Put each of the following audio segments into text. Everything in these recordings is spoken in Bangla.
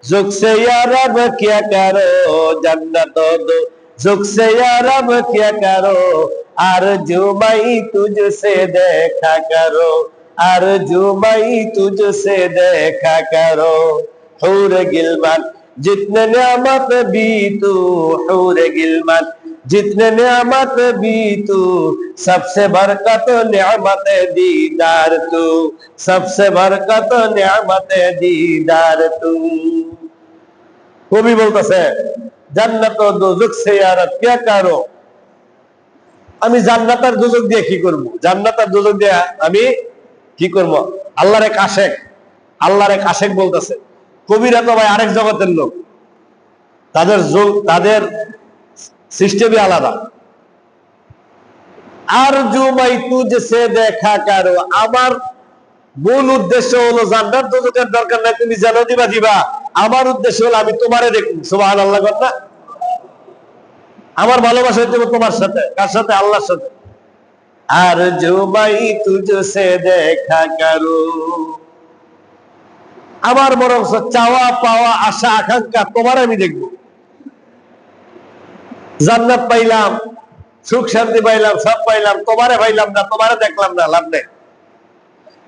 जुग से या रब क्या करो जन्नत दो, जुग से या रब क्या करो आरज़ू मैं तुझसे देखा करो, आरज़ू मैं तुझसे देखा करो। हूर गिलमान जितने नियामत भी तू, हूर गिलमान जितने नियामत भी तू, सबसे बरकत नियामत दीदार तू, सबसे बरकत नियामत दीदार तू। কবি বলতেছে জান্নাত ও দোজখ সে ইয়ারাত क्या करो, আমি জান্নাত আর দোজখ দিয়ে কি করব? জান্নাত আর দোজখ দিয়ে আমি কি করব? আল্লাহর এক আশিক, আল্লাহর এক আশিক বলতেছে, কবিরা তো ভাই আরেক জগতের লোক, তাদের সিস্টেমই আলাদা। আর জুমাই তুঝসে দেখা কারো, আমার মূল উদ্দেশ্য হলো জান্নাত দোজখের দরকার নাই, তুমি জানো দিবা দিবা, আমার উদ্দেশ্য হলো আমি তোমারে দেখব। সুবহানাল্লাহ কথা। আমার ভালোবাসা হচ্ছে তোমার সাথে, কার সাথে? আল্লাহর সাথে। আর জুমাই তুঝসে দেখা কারো, আমার বরং চাওয়া পাওয়া আশা আকাঙ্ক্ষা তোমার আমি দেখব। জান্নাত পাইলাম, সুখ শান্তি পাইলাম, সব পাইলাম, তোমারে পাইলাম না, তোমারে দেখলাম না, লাভ নেই।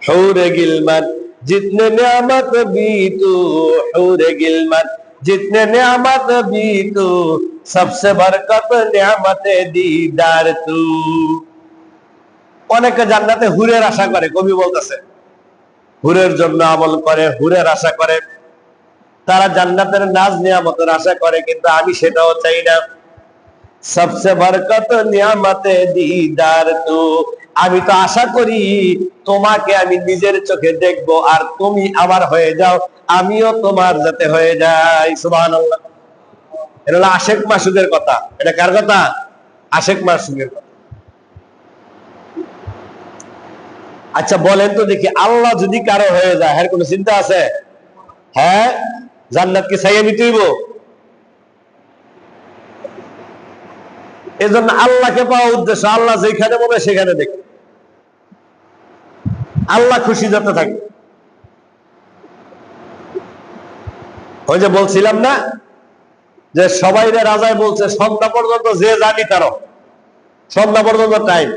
हूरे गिलमत जितने नियामत भी तू, हूरे गिलमत जितने नियामत भी तू, सबसे बरकत नियामत दीदार तू। অনেকে জান্নাতে হুরের আশা করে, কবি বলতেছে হুরের জন্য আমল করে, হুরের আশা করে, তারা জান্নাতের নাজ নিয়ামতের আশা করে, কিন্তু আমি সেটাও চাই না। সবসে বরকত নিয়ামতে দীদার তু, আমি তো আশা করি তোমাকে আমি নিজের চোখে দেখব, আর তুমি আমার হয়ে যাও, আমিও তোমার যাতে হয়ে যাই। সুবহানাল্লাহ। এটা হলো আশিক মাসুদের কথা। এটা কার কথা? আশিক মাসুদের কথা। আচ্ছা বলেন তো দেখি, আল্লাহ যদি কারো হয়ে যায়, এর কোনো চিন্তা আছে? হ্যাঁ, জান্নাত কি চাইয়ে নিতে হইব? এজন্য আল্লাহকে পাওয়া উদ্দেশ্য, আল্লাহ যেখানে বলে সেখানে দেখে, আল্লাহ খুশি যাতে থাকে। ওই যে বলছিলাম না যে সবাই রাজায় বলছে সন্ধ্যা পর্যন্ত যে জানি তারও, সন্ধ্যা পর্যন্ত টাইম,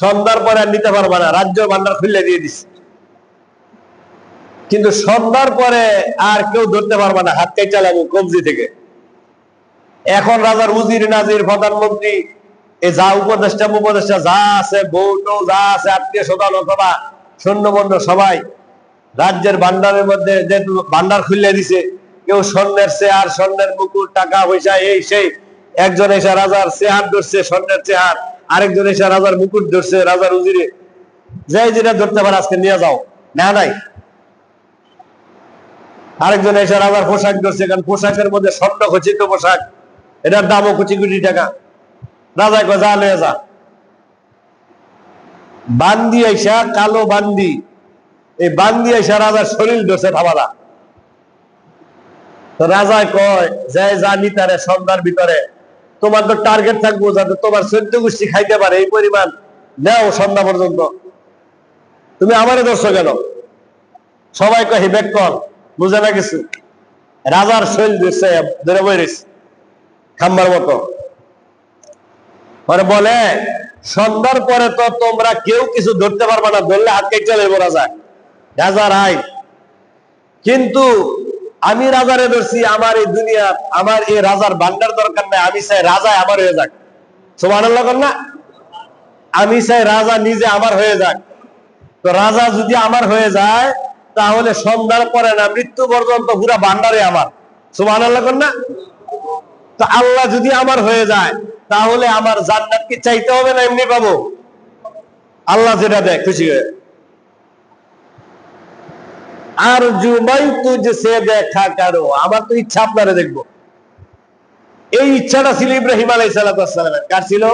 সন্ধ্যার পরে আর নিতে পারবে না, রাজ্য ভান্ডার খুলে দিয়ে দিচ্ছে। কিন্তু সন্ধ্যার পরে আর কেউ ধরতে পারবে না, হাত কাই চালাবো কবজি থেকে। এখন রাজার উজির নাজির প্রধানমন্ত্রী এ যা উপদেষ্টা যা আছে, বউটো যা আছে, আত্মীয় স্বজন অথবা সৈন্যবন্ধ সবাই রাজ্যের ভান্ডারের মধ্যে যে ভান্ডার খুলে দিছে, কেউ স্বর্ণের চেহার, স্বর্ণের মুকুট, টাকা পয়সা, এই সেই। একজন এসে রাজার চেহার ধরছে, স্বর্ণের চেহার, আরেকজন এসে রাজার মুকুট ধরছে, রাজার উজিরে যে যেটা ধরতে পারে আজকে নিয়ে যাও, না নাই। আরেকজন এসে রাজার পোশাক ধরছে, কারণ পোশাকের মধ্যে স্বর্ণ খচিত পোশাক, এটার দামও কোটি কোটি টাকা। রাজা কয় যা লয়ে যা। বান্দি আইসা, কালো বান্দি, এই বান্দি আইসা রাজার শরীর ধরছে থামালা। তো রাজা কয় যে জানি তারে সন্ধ্যার ভিতরে তোমার তো টার্গেট থাকবো যাতে তোমার 14 গোষ্ঠী খাইতে পারে, এই পরিমাণ নেও সন্ধ্যা পর্যন্ত, তুমি আমারে ধরছো কেন? সবাই কয় হিবেক কর, বুঝে না কিছু। রাজার শরীর ধরছে, ধরে বই রয়েছে খাম্বার মতো। পরে বলে সন্ধ্যার পরে তো তোমরা কেউ কিছু ধরতে পারবে না, ধরলে হাত কেটে লেবো রাজা, রাজার আইন। কিন্তু আমি রাজারে ধরছি, আমার এই দুনিয়া, আমার এই রাজার ভান্ডার দরকার নাই, আমি চাই রাজায় আমার হয়ে যাক। সুবহানাল্লাহ না? আমি চাই রাজা নিজে আমার হয়ে যাক। তো রাজা যদি আমার হয়ে যায়, তাহলে সন্ধ্যার পরে না মৃত্যু পর্যন্ত পুরা ভান্ডারে আমার। সুবহানাল্লাহ না? তো আল্লাহ যদি আমার হয়ে যায়, তাহলে আমার জান্নাত কি চাইতে হবে না এমনি পাবো? আল্লাহ যেটা দেয় খুশি হয়ে। আর জুমাই তুঝসে দেখা কারো, আমার তো ইচ্ছা আপনারে দেখবো। এই ইচ্ছাটা ছিল ইব্রাহিম আলাইহিস সালামের। কার ছিল?